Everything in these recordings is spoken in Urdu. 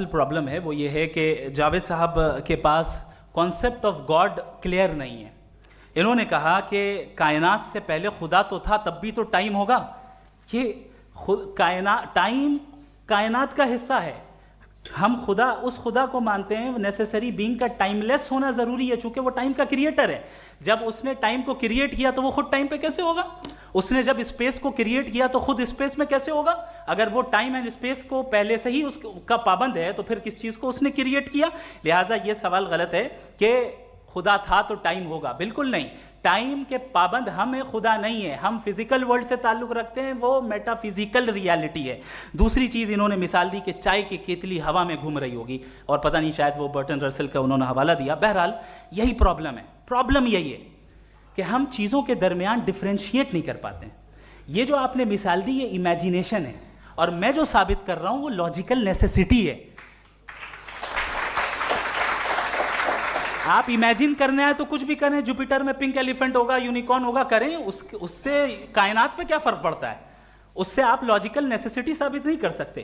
اصل پرابلم ہے وہ یہ ہے کہ جاوید صاحب کے پاس کانسیپٹ آف گاڈ کلیئر نہیں ہے. انہوں نے کہا کہ کائنات سے پہلے خدا تو تھا, تب بھی تو ٹائم ہوگا. یہ ٹائم کائنات کا حصہ ہے. ہم اس خدا کو مانتے ہیں, نیسیسری بینگ کا ٹائم لیس ہونا ضروری ہے چونکہ وہ ٹائم کا کریٹر ہے. جب اس نے ٹائم کو کریٹ کیا تو وہ خود ٹائم پہ کیسے ہوگا؟ اس نے جب اسپیس کو کریٹ کیا تو خود اسپیس میں کیسے ہوگا؟ اگر وہ ٹائم اینڈ اسپیس کو پہلے سے ہی اس کا پابند ہے تو پھر کس چیز کو اس نے کریٹ کیا؟ لہٰذا یہ سوال غلط ہے کہ خدا تھا تو ٹائم ہوگا. بالکل نہیں. ٹائم کے پابند ہم ہیں, خدا نہیں ہے. ہم فزیکل ورلڈ سے تعلق رکھتے ہیں, وہ میٹا فزیکل ریالٹی ہے. دوسری چیز انہوں نے مثال دی کہ چائے کی کیتلی ہوا میں گھوم رہی ہوگی, اور پتہ نہیں شاید وہ برٹن رسل کا انہوں نے حوالہ دیا. بہرحال یہی پرابلم ہے. پرابلم یہی ہے کہ ہم چیزوں کے درمیان ڈفرینشیٹ نہیں کر پاتے ہیں. یہ جو آپ نے مثال دی یہ امیجینیشن ہے, اور میں جو ثابت کر رہا ہوں وہ لاجیکل نیسیسٹی ہے. آپ امیجن کرنے آئے تو کچھ بھی کریں, جوپیٹر میں پنک ایلیفنٹ ہوگا, یونیکارن ہوگا, کریں. اس سے کائنات پہ کیا فرق پڑتا ہے؟ اس سے آپ لاجیکل نیسیسٹی ثابت نہیں کر سکتے.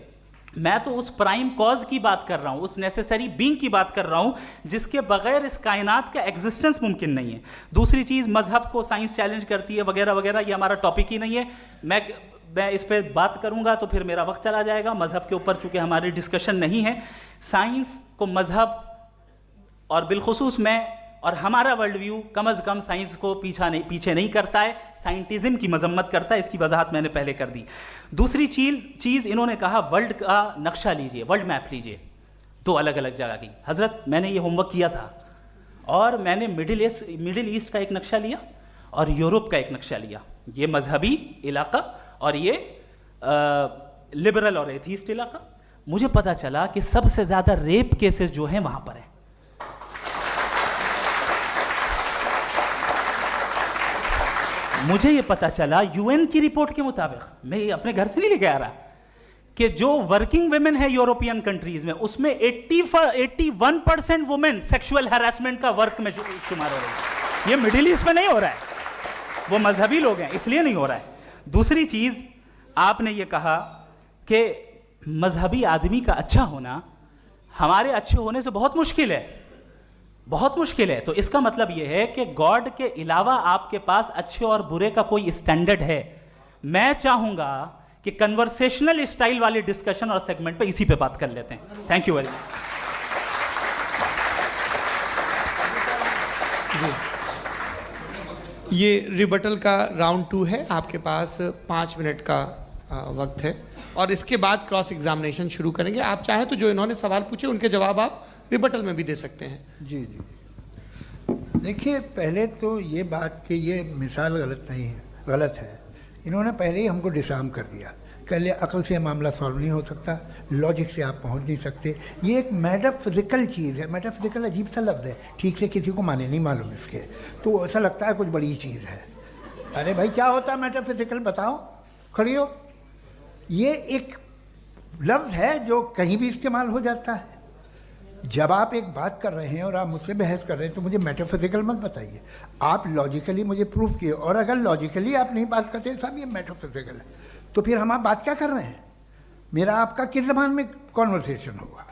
میں تو اس پرائم کاز کی بات کر رہا ہوں, اس نیسیسری بینگ کی بات کر رہا ہوں جس کے بغیر اس کائنات کا ایگزسٹنس ممکن نہیں ہے. دوسری چیز, مذہب کو سائنس چیلنج کرتی ہے وغیرہ وغیرہ, یہ ہمارا ٹاپک ہی نہیں ہے. میں اس پہ بات کروں گا تو پھر میرا وقت چلا جائے گا. مذہب کے اوپر چونکہ ہماری ڈسکشن نہیں ہے. سائنس کو مذہب اور بالخصوص میں اور ہمارا ورلڈ ویو کم از کم سائنس کو پیچھے نہیں کرتا ہے, سائنٹزم کی مذمت کرتا ہے. اس کی وضاحت میں نے پہلے کر دی. دوسری چیز انہوں نے کہا ورلڈ کا نقشہ لیجئے, ورلڈ میپ لیجئے, دو الگ الگ جگہ کی. حضرت میں نے یہ ہوم ورک کیا تھا, اور میں نے مڈل ایسٹ کا ایک نقشہ لیا اور یورپ کا ایک نقشہ لیا. یہ مذہبی علاقہ اور یہ لبرل اور ایتھیسٹ علاقہ. مجھے پتا چلا کہ سب سے زیادہ ریپ کیسز جو ہیں وہاں پر ہیں. مجھے یہ پتا چلا یو این کی رپورٹ کے مطابق, میں اپنے گھر سے نہیں لے کے آ رہا, کہ جو ورکنگ ویمن ہے یورپین کنٹریز میں, اس میں 81% وومن سیکشول ہراسمنٹ کا ورک میں شمار ہو رہی ہے. یہ مڈل ایسٹ میں نہیں ہو رہا ہے, وہ مذہبی لوگ ہیں اس لیے نہیں ہو رہا ہے. دوسری چیز, آپ نے یہ کہا کہ مذہبی آدمی کا اچھا ہونا ہمارے اچھے ہونے سے بہت مشکل ہے, بہت مشکل ہے. تو اس کا مطلب یہ ہے کہ گاڈ کے علاوہ آپ کے پاس اچھے اور برے کا کوئی اسٹینڈرڈ ہے. میں چاہوں گا کہ کنورسیشنل اسٹائل والی ڈسکشن اور سیگمنٹ پہ اسی پہ بات کر لیتے ہیں. Thank you very much. یہ ریبٹل کا راؤنڈ 2 ہے. آپ کے پاس 5 منٹ کا وقت ہے, اور اس کے بعد کراس ایگزامینیشن شروع کریں گے. آپ چاہیں تو جو انہوں نے سوال پوچھے ان کے جواب آپ ریبٹل میں بھی دے سکتے ہیں. جی جی. دیکھیے, پہلے تو یہ بات کہ یہ مثال غلط ہے. انہوں نے پہلے ہی ہم کو ڈسارم کر دیا. پہلے عقل سے معاملہ سالو نہیں ہو سکتا, لاجک سے آپ پہنچ نہیں سکتے. یہ ایک میٹا فزیکل چیز ہے. میٹا فزیکل عجیب سا لفظ ہے, ٹھیک سے کسی کو معنی نہیں معلوم اس کے, تو ایسا لگتا ہے کچھ بڑی چیز ہے. ارے بھائی کیا ہوتا ہے میٹا فزیکل؟ بتاؤ, کھڑی ہو. یہ ایک لفظ ہے جو کہیں بھی استعمال ہو جاتا ہے. جب آپ ایک بات کر رہے ہیں اور آپ مجھ سے بحث کر رہے ہیں تو مجھے میٹا فزیکل مت بتائیے, آپ لاجیکلی مجھے پروف کیے. اور اگر لاجیکلی آپ نہیں بات کرتے صاحب یہ میٹا فزیکل ہے, تو پھر ہم آپ بات کیا کر رہے ہیں؟ میرا آپ کا کس زبان میں کانورسیشن ہوگا؟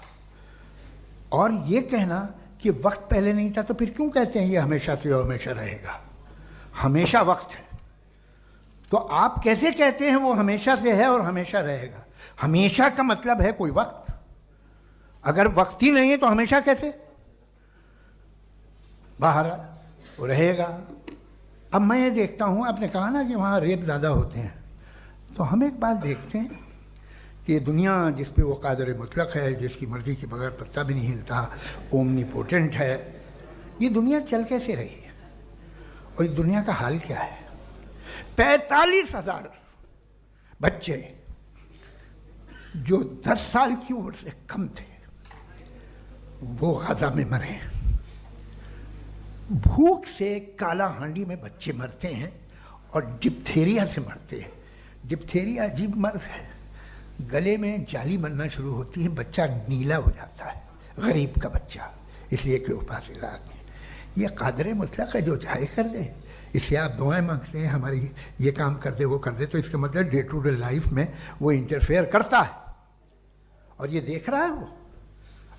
اور یہ کہنا کہ وقت پہلے نہیں تھا, تو پھر کیوں کہتے ہیں یہ ہمیشہ سے ہمیشہ رہے گا؟ ہمیشہ وقت ہے, تو آپ کیسے کہتے ہیں وہ ہمیشہ سے ہے اور ہمیشہ رہے گا؟ ہمیشہ کا مطلب ہے کوئی وقت. اگر وقت ہی نہیں ہے تو ہمیشہ کیسے؟ باہر وہ رہے گا. اب میں یہ دیکھتا ہوں, آپ نے کہا نا کہ وہاں ریپ زیادہ ہوتے ہیں, تو ہم ایک بات دیکھتے ہیں کہ دنیا جس پہ وہ قادر مطلق ہے, جس کی مرضی کے بغیر پتہ بھی نہیں ہلتا, اومنی پوٹنٹ ہے, یہ دنیا چل کیسے رہی ہے؟ اور اس دنیا کا حال کیا ہے؟ 45,000 بچے جو 10 سال کی عمر سے کم تھے وہ غزہ میں مرے. بھوک سے کالا ہانڈی میں بچے مرتے ہیں, اور ڈپتھیریا سے مرتے ہیں. ڈپتھیریا عجیب مرض ہے, گلے میں جالی بننا شروع ہوتی ہے, بچہ نیلا ہو جاتا ہے, غریب کا بچہ, اس لیے کہ وہ پاس علاج نہیں. یہ قادر مطلق ہے, جو چاہے کر دے. اس سے آپ دعائیں مانگتے ہیں ہماری یہ کام کر دے وہ کر دے, تو اس کا مطلب ڈے ٹو ڈے لائف میں وہ انٹرفیئر کرتا ہے, اور یہ دیکھ رہا ہے وہ.